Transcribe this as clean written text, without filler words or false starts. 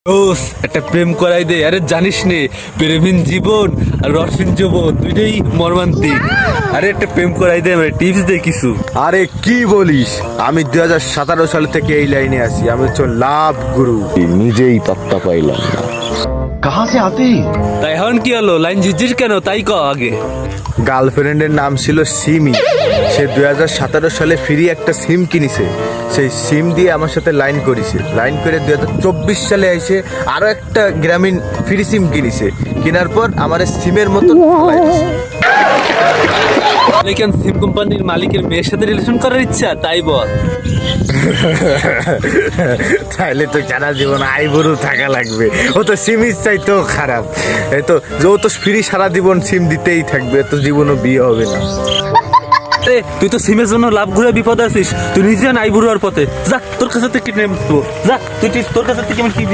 দোস একটা প্রেম করাই দে। আরে জানিস নে, প্রেমিন জীবন আর রসিন জীবন দুইটাই মর্মান্তিক। আরে একটা প্রেম করাই দে, মানে টিপস দে কিছু। আরে কি বলিস, আমি 2017 সাল থেকে এই লাইনে আছি। আমি হচ্ছে লাভ গুরু, নিজেই পাত্তা পাইলাম না। তাই এখন কি হলো, লাইন ঝিঝির কেন তাই ক আগে। গার্লফ্রেন্ডের নাম ছিল সিমি। সে 2017 সালে ফ্রি একটা সিম কিনেছে। সেই সিম দিয়ে আমার সাথে লাইন করেছে। লাইন করে 2024 সালে এসে আরো একটা গ্রামীণ ফ্রি সিম কিনেছে। কেনার পর আমার সিমের মতন কেন সিম কোম্পানির মালিকের মেয়ের সাথে রিলেশন করার ইচ্ছা তাই বল। তাহলে তো সারা জীবন আইবুড়ো থাকা লাগবে। ও তো সিমির চাইতো খারাপ। এই তো ও তো ফ্রি সারা জীবন সিম দিতেই থাকবে, তো জীবনও বিয়ে হবে না। তুই তো সিমের জন্য লাভ ঘুরে বিপদ আছিস, তুই নিজে নাই বুড়োর পথে যা। তোর কাছে থেকে যা, তুই তোর কাছে থেকে আমি কি